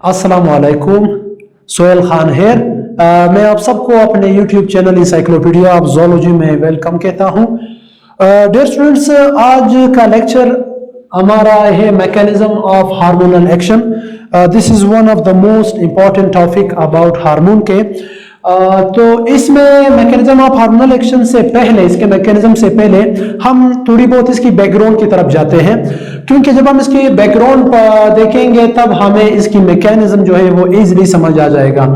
अस्सलामुअलैकुम, सोहेल खान हेर। मैं आप सबको अपने YouTube channel encyclopedia of zoology में वेलकम कहता हूँ। डियर स्टूडेंट्स, आज का लेक्चर हमारा है mechanism of hormonal action. This is one of the most important topic about hormone के। तो इसमें मैकेनिज्म ऑफ हार्मोनल एक्शन से पहले, इसके मैकेनिज्म से पहले हम थोड़ी बहुत इसकी बैकग्राउंड की तरफ जाते हैं, क्योंकि जब हम इसकी बैकग्राउंड देखेंगे तब हमें इसकी मैकेनिज्म जो है वो इजीली समझ आ जाएगा।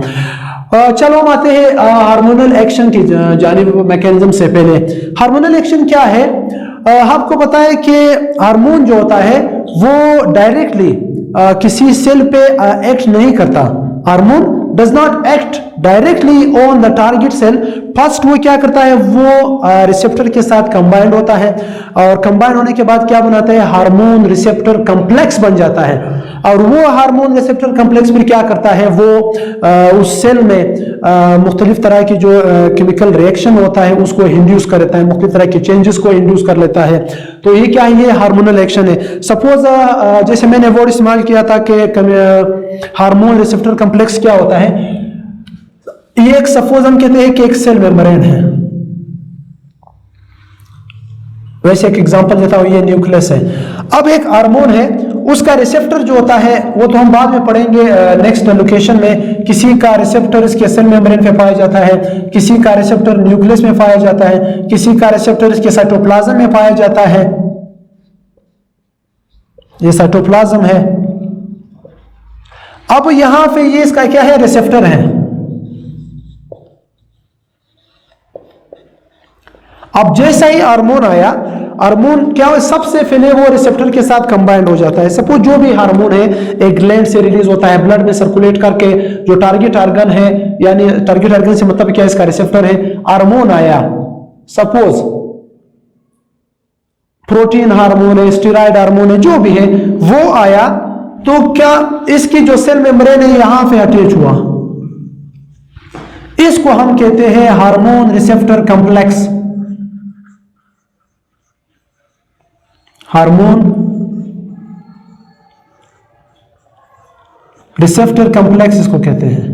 चलो हम आते हैं हार्मोनल एक्शन की जानिब। मैकेनिज्म से पहले हार्मोनल एक्शन क्या है? आपको पता है कि हार्मोन जो होता है वो डायरेक्टली किसी सेल पे एक्ट नहीं करता। Hormone does not act directly on the target cell. First वो क्या करता है, वो रिसेप्टर के साथ कंबाइंड होता है, और कंबाइंड होने के बाद क्या बनाता है, हार्मोन रिसेप्टर कम्प्लेक्स बन जाता है। और वो हार्मोन रिसेप्टर कम्प्लेक्स फिर क्या करता है, वो उस सेल में मुख्तलिफ तरह की जो केमिकल रिएक्शन होता है उसको इंड्यूस कर लेता है, मुख्तलिफ तरह के चेंजेस को इंड्यूस कर लेता है। तो ये क्या है, ये हार्मोनल एक्शन है। सपोज जैसे मैंने वर्ड इस्तेमाल किया था कि हार्मोन रिसेप्टर कम्प्लेक्स क्या होता है, ये एक सपोज हम कहते हैं कि एक सेल मेम्ब्रेन है। वैसे एक एग्जांपल देता हूं, ये न्यूक्लियस है। अब एक हार्मोन है, उसका रिसेप्टर जो होता है वो तो हम बाद में पढ़ेंगे नेक्स्ट लोकेशन में। किसी का रिसेप्टर इसके सेल मेम्ब्रेन पे पाया जाता है, किसी का रिसेप्टर न्यूक्लियस में पाया जाता है, किसी का रिसेप्टर इसके साइटोप्लाज्म में पाया जाता है। ये साइटोप्लाज्म है। अब यहां पे ये इसका क्या है, रिसेप्टर है। अब जैसा ही हार्मोन आया, हार्मोन क्या है, सबसे पहले वो रिसेप्टर के साथ कंबाइंड हो जाता है। सपोज जो भी हार्मोन है एक ग्लैंड से रिलीज होता है, ब्लड में सर्कुलेट करके जो टारगेट ऑर्गन है, यानी टारगेट ऑर्गन से मतलब क्या, इसका रिसेप्टर है। हार्मोन आया, सपोज प्रोटीन हार्मोन है, स्टेरॉयड हार्मोन है, जो भी है वो आया, तो क्या इसकी जो सेल मेम्ब्रेन है यहां पे अटैच हुआ, इसको हम कहते हैं hormone receptor complex. Hormone receptor complex इसको कहते हैं।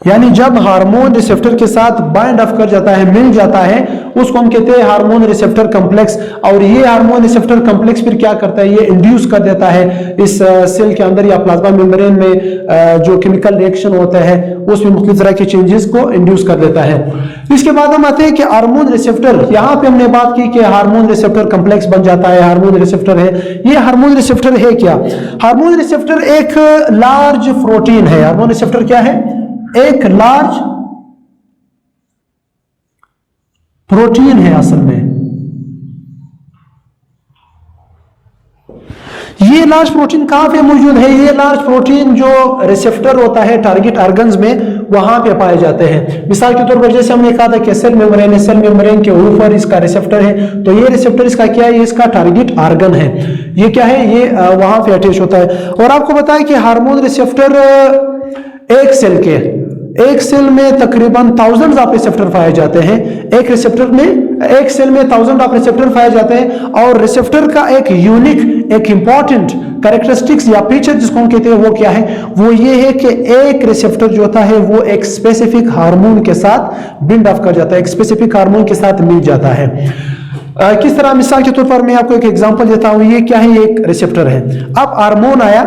यानी जब हार्मोन रिसेप्टर के साथ बाइंड अप कर जाता है, मिल जाता है, उसको हम कहते हैं हार्मोन रिसेप्टर कॉम्प्लेक्स। और ये हार्मोन रिसेप्टर कॉम्प्लेक्स फिर क्या करता है, ये इंड्यूस कर देता है इस सेल के अंदर या प्लाज्मा मेम्ब्रेन में जो केमिकल रिएक्शन होता है उसमें मुख्तलिफ तरह के चेंजेस को इंड्यूस कर देता है। इसके बाद हम आते हैं कि हार्मोन रिसेप्टर, यहां पे हमने बात की कि हार्मोन रिसेप्टर कॉम्प्लेक्स बन जाता है, हार्मोन रिसेप्टर है। ये हार्मोन रिसेप्टर है क्या? हार्मोन रिसेप्टर एक लार्ज प्रोटीन है। हार्मोन रिसेप्टर क्या है? एक लार्ज प्रोटीन है असल में। ये लार्ज प्रोटीन कहां पे मौजूद है? ये लार्ज प्रोटीन जो रिसेप्टर होता है टारगेट ऑर्गन्स में, वहां पे पाए जाते हैं। मिसाल के तौर पर जैसे हमने कहा था कि सेल मेम्ब्रेन है, सेल मेम्ब्रेन के ऊपर इसका रिसेप्टर है, तो ये रिसेप्टर इसका क्या है, ये इसका टारगेट ऑर्गन है। ये क्या है, ये वहां पे अटैच होता है। और आपको बताया कि हार्मोन रिसेप्टर एक सेल में तकरीबन थाउजेंड्स ऑफ रिसेप्टर पाए जाते हैं। एक रिसेप्टर में, एक सेल में थाउजेंड ऑफ रिसेप्टर पाए जाते हैं। और रिसेप्टर का एक यूनिक, एक इंपॉर्टेंट कैरेक्टरिस्टिक्स या फीचर जिसको हम कहते हैं वो क्या है, वो ये है कि एक रिसेप्टर जो होता है वो एक स्पेसिफिक हार्मोन के साथ बिल्ड अप कर जाता है, एक स्पेसिफिक हार्मोन के साथ मिल जाता है। किस तरह? मिसाल के तौर पर मैं आपको एक एग्जांपल देता हूं। ये क्या है, ये एक रिसेप्टर है। अब हार्मोन आया,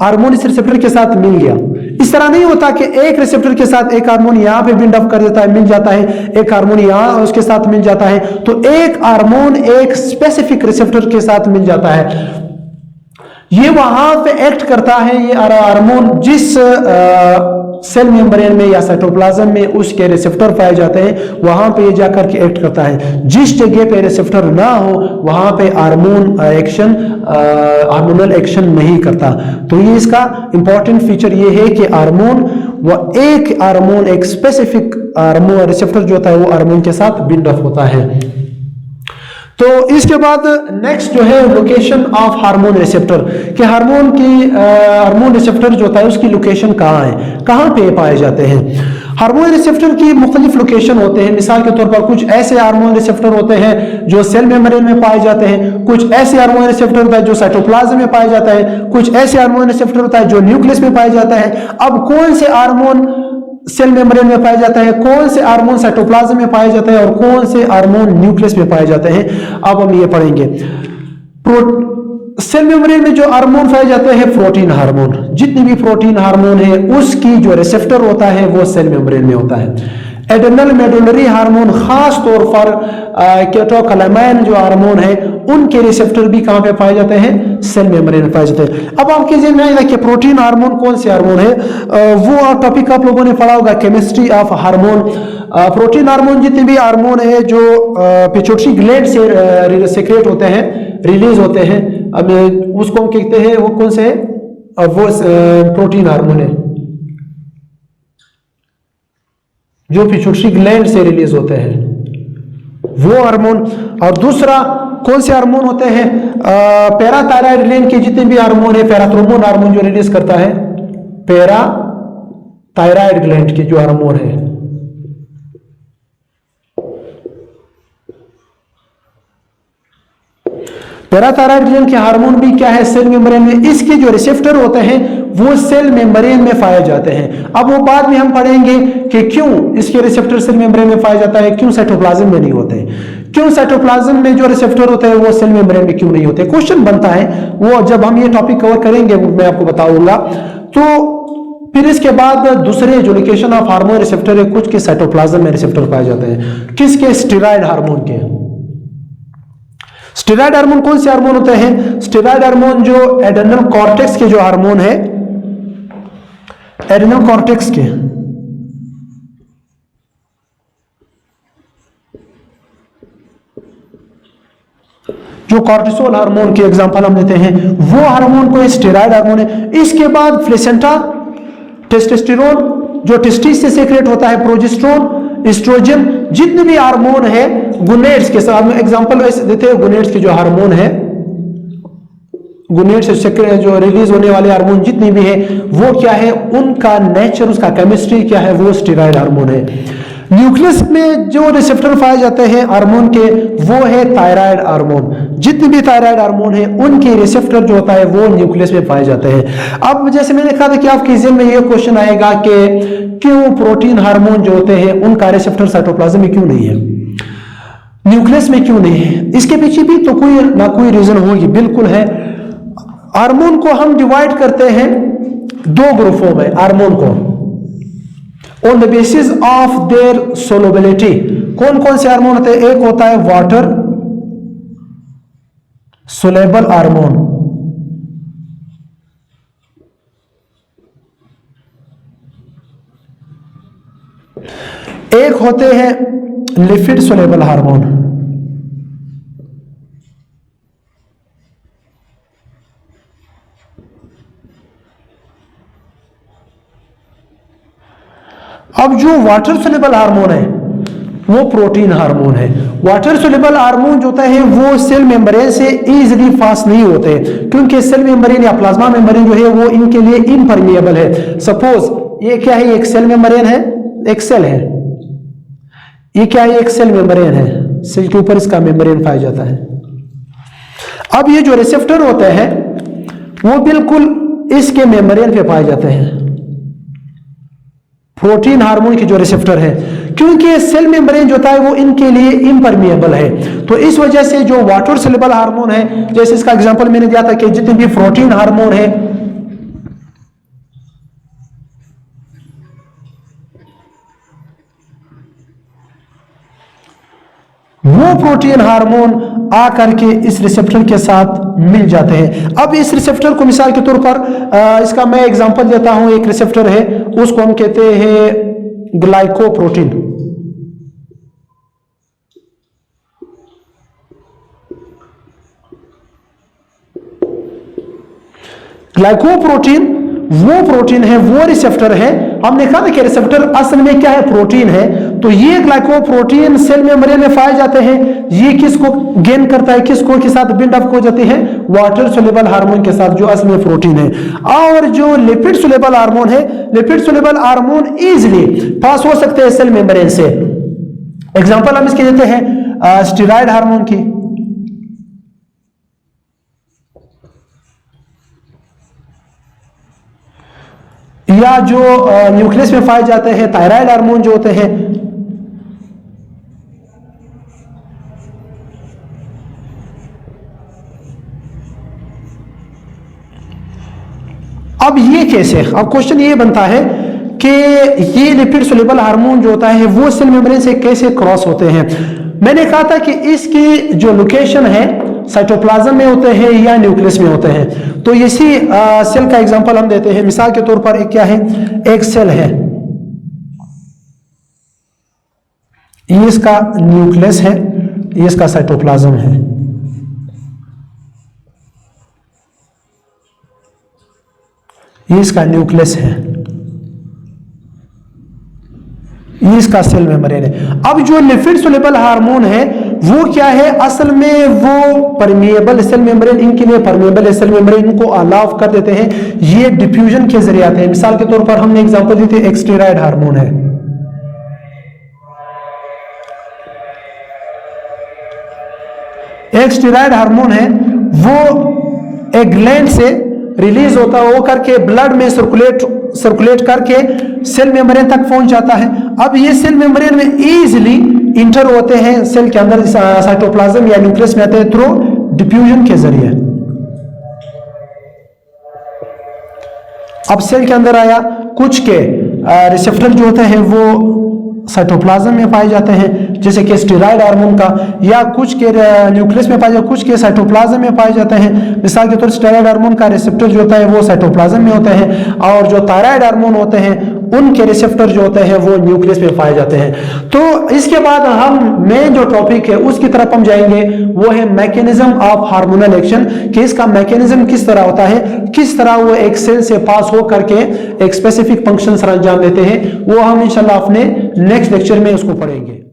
हार्मोन इस रिसेप्टर के साथ मिल गया। इस तरह नहीं होता कि एक रिसेप्टर के साथ एक हार्मोन यहां पे बिल्ड अप कर देता है, मिल जाता है, एक हार्मोन यहां उसके साथ मिल जाता है। तो एक हार्मोन एक स्पेसिफिक रिसेप्टर के साथ मिल जाता है, ये वहां पे एक्ट करता है। ये हार्मोन जिस सेल मेम्ब्रेन में या साइटोप्लाज्म में उसके रिसेप्टर पाए जाते हैं वहां पे ये जाकर के एक्ट करता है। जिस जगह पे रिसेप्टर ना हो वहां पे हार्मोन एक्शन, हार्मोनल एक्शन नहीं करता। तो ये इसका इंपॉर्टेंट फीचर ये है कि हार्मोन, वो एक हार्मोन, एक स्पेसिफिक हार्मोन रिसेप्टर जो होता है वो हार्मोन के साथ बिल्ड अप होता है। तो इसके बाद नेक्स्ट जो है लोकेशन ऑफ हार्मोन रिसेप्टर, कि हार्मोन रिसेप्टर जो होता है उसकी लोकेशन कहाँ है, कहाँ पे पाए जाते हैं। हार्मोन रिसेप्टर की मुख्तलिफ लोकेशन होते हैं। मिसाल के तौर पर कुछ ऐसे हार्मोन रिसेप्टर होते हैं जो सेल मेम्ब्रेन में पाए जाते हैं, कुछ ऐसे हार्मोन रिसेप्टर होता है जो साइटोप्लाज्म में पाया जाता है, कुछ ऐसे हार्मोन रिसेप्टर होता है जो न्यूक्लियस में पाया जाता है। अब कौन से हार्मोन सेल मेम्ब्रेन में पाया जाता है, कौन से हार्मोन साइटोप्लाज्म में पाए जाते हैं और कौन से हार्मोन न्यूक्लियस में पाए जाते हैं, अब हम ये पढ़ेंगे। सेल मेम्ब्रेन में जो हार्मोन पाए जाते हैं प्रोटीन हार्मोन, जितने भी प्रोटीन हार्मोन है उसकी जो रिसेप्टर होता है वो सेल मेम्ब्रेन में होता है। एड्रेनल मेडुलरी हार्मोन खास तौर पर कैटेकोलामाइन जो हार्मोन है उनके रिसेप्टर भी कहां पे पाए जाते हैं, सेल मेम्ब्रेन में पाए जाते हैं। अब आपके ज़हन में आएगा कि प्रोटीन हार्मोन कौन से हार्मोन है, वो टॉपिक आप लोगों ने पढ़ा होगा, chemistry of hormone. Protein hormone जितने भी हार्मोन है जो पिट्यूटरी ग्लैंड से सेक्रेट होते हैं, रिलीज होते हैं, अब उसको हम कहते हैं वो कौन से है, वो प्रोटीन हार्मोन है जो पिट्यूटरी ग्लैंड से रिलीज होते हैं वो हार्मोन। और दूसरा कौन से हार्मोन होते हैं, पैराथायराइड ग्लैंड के जितने भी हार्मोन है, पैराथ्रोम्बोन हार्मोन जो रिलीज करता है, पैराथायराइड ग्लैंड के जो हार्मोन है। पैराथायराइड ग्लैंड के हार्मोन भी क्या है, सेल मेम्ब्रेन में, इसके जो रिसेप्टर होते हैं वो सेल मेम्ब्रेन में पाए जाते हैं। अब वो बाद में हम पढ़ेंगे कि क्यों इसके रिसेप्टर सेल मेम्ब्रेन में पाया जाता है, क्यों साइटोप्लाज्म में नहीं होते, क्यों साइटोप्लाज्म में जो रिसेप्टर होते हैं वो सेल मेम्ब्रेन में क्यों नहीं होते। क्वेश्चन बनता है, वो जब हम ये टॉपिक कवर करेंगे वो मैं आपको बताऊंगा। तो फिर इसके बाद दूसरे जो लोकेशन ऑफ हार्मोन रिसेप्टर है, कुछ के साइटोप्लाज्म में रिसेप्टर पाए जाते हैं, किसके, स्टेरॉयड हार्मोन के। स्टेरॉयड हार्मोन कौन से हार्मोन होते हैं, स्टेरॉयड हार्मोन जो एड्रेनल कॉर्टेक्स के जो हार्मोन है, एड्रेनल कॉर्टेक्स के, जो कॉर्टिसोल हार्मोन के एग्जांपल हम लेते हैं, वो हार्मोन को स्टेरॉयड हार्मोन है। इसके बाद प्लेसेंटा, टेस्टोस्टेरोन जो टेस्टिस से सेक्रेट होता है, प्रोजेस्टेरोन, एस्ट्रोजन, जितने भी हार्मोन है, गोनेड्स के साथ में एग्जांपल देते हैं, गोनेड्स के जो हार्मोन है, गोनेड्स से जो रिलीज होने वाले हार्मोन जितने भी है वो क्या है, उनका नेचर, उसका केमिस्ट्री क्या है, वो स्टेरॉयड हार्मोन है। न्यूक्लियस में जो रिसेप्टर पाए जाते हैं हार्मोन के वो है थायराइड हार्मोन। जितने भी थायराइड हार्मोन है उनके रिसेप्टर जो होता है वो न्यूक्लियस में पाए जाते हैं। अब जैसे मैंने कहा था कि आपके ज़हन में ये क्वेश्चन आएगा कि क्यों प्रोटीन हार्मोन जो होते हैं उनका रिसेप्टर साइटोप्लाज्म में क्यों नहीं है, न्यूक्लियस में क्यों नहीं है। इसके पीछे भी तो कोई ना कोई रीजन होगी, बिल्कुल है। हार्मोन को हम डिवाइड करते हैं दो ग्रुपों में, हार्मोन को on the basis of their solubility. कौन कौन से हार्मोन होते हैं, एक होता है वाटर सोलेबल हार्मोन, एक होते हैं लिपिड सोलेबल हार्मोन। अब जो वाटर सोल्यूबल हार्मोन है वो प्रोटीन हार्मोन है। वाटर सोल्यूबल हार्मोन जो होता है वो सेल मेम्ब्रेन से इजीली पास नहीं होते, क्योंकि सेल मेम्ब्रेन या प्लाज्मा मेम्ब्रेन जो है वो इनके लिए इम्परमिएबल है। सपोज ये क्या है, एक सेल मेम्ब्रेन है, एक सेल है, ये क्या है, एक सेल मेम्ब्रेन है, सेल के ऊपर इसका मेम्ब्रेन पाया जाता है। अब ये जो रिसेप्टर होते हैं वो बिल्कुल इसके मेम्ब्रेन पे पाए जाते हैं, प्रोटीन हार्मोन के जो रिसेप्टर है, क्योंकि सेल मेम्ब्रेन जो होता है वो इनके लिए इम्परमिएबल है। तो इस वजह से जो वाटर सोल्यूबल हार्मोन है, जैसे इसका एग्जांपल मैंने दिया था कि जितने भी प्रोटीन हार्मोन है वो प्रोटीन हार्मोन आकर के इस रिसेप्टर के साथ मिल जाते हैं। अब इस रिसेप्टर को मिसाल के तौर पर इसका मैं एग्जांपल देता हूं, एक रिसेप्टर है उसको हम कहते हैं ग्लाइकोप्रोटीन। ग्लाइकोप्रोटीन वो प्रोटीन है, वो रिसेप्टर है। हमने कहा था कि रिसेप्टर असल में क्या है, प्रोटीन है। तो ये ग्लाइकोप्रोटीन सेल मेम्ब्रेन में पाए जाते हैं। ये किसको गेन करता है, किसको के साथ बिल्ड अप हो जाती है, वाटर सोल्यूबल हार्मोन के साथ, जो असल में प्रोटीन है। और जो लिपिड सोल्यूबल हार्मोन है, lipid soluble hormone easily pass हो सकते हैं सेल मेम्ब्रेन से। एग्जांपल हम इसके देते हैं स्टेरॉयड हार्मोन की, या जो न्यूक्लियस में पाए जाते हैं थायराइड हार्मोन जो होते हैं। अब ये कैसे, अब क्वेश्चन ये बनता है कि ये लिपिड सोल्यूबल हार्मोन जो होता है वो सेल मेम्ब्रेन से कैसे क्रॉस होते हैं। मैंने कहा था कि इसकी जो लोकेशन है साइटोप्लाज्म में होते हैं या न्यूक्लियस में होते हैं। तो इसी सेल का एग्जांपल हम देते हैं। मिसाल के तौर पर एक क्या है, एक सेल है, ये इसका न्यूक्लियस है, ये इसका साइटोप्लाज्म है। ये इसका न्यूक्लियस है, ये इसका सेल मेम्ब्रेन है। अब जो लिपिड सोल्यूबल हार्मोन है वो क्या है, असल में वो परमिएबल सेल मेम्ब्रेन, इनके लिए परमिएबल सेल मेम्ब्रेन इनको अलाउ कर देते हैं, ये डिफ्यूजन के जरिए आते हैं। मिसाल के तौर पर हमने एग्जांपल दी थी, एक स्टेरॉयड हार्मोन है। एक स्टेरॉयड हार्मोन है, वो एक ग्लैंड से रिलीज होता है, वो करके ब्लड में सर्कुलेट करके सेल मेम्ब्रेन तक पहुंच जाता है। अब ये सेल मेम्ब्रेन में इजीली इंटर होते हैं सेल के अंदर, साइटोप्लाज्म या न्यूक्लियस में आते हैं थ्रू डिफ्यूजन के जरिए। अब सेल के अंदर आया, कुछ के रिसेप्टर जो होते हैं वो साइटोप्लाज्म में पाए जाते हैं, जैसे कि स्टेरॉयड हार्मोन का, या कुछ के न्यूक्लियस में पाए जाते हैं, कुछ के साइटोप्लाज्म में पाए जाते हैं। मिसाल के तौर पर स्टेरॉयड हार्मोन का रिसेप्टर जो होता है वो साइटोप्लाज्म में होते हैं, और जो थायराइड हार्मोन होते हैं उनके रिसेप्टर जो होते हैं वो न्यूक्लियस में पाए जाते हैं। तो इसके बाद हम मेन जो टॉपिक है उसकी तरफ हम जाएंगे, वो है मैकेनिज्म ऑफ हार्मोनल एक्शन, कि इसका मैकेनिज्म किस तरह होता है, किस तरह वो एक सेल से पास हो करके एक स्पेसिफिक फंक्शन अंजाम देते हैं। वो हम इंशाल्लाह अपने नेक्स्ट लेक्चर में उसको पढ़ेंगे।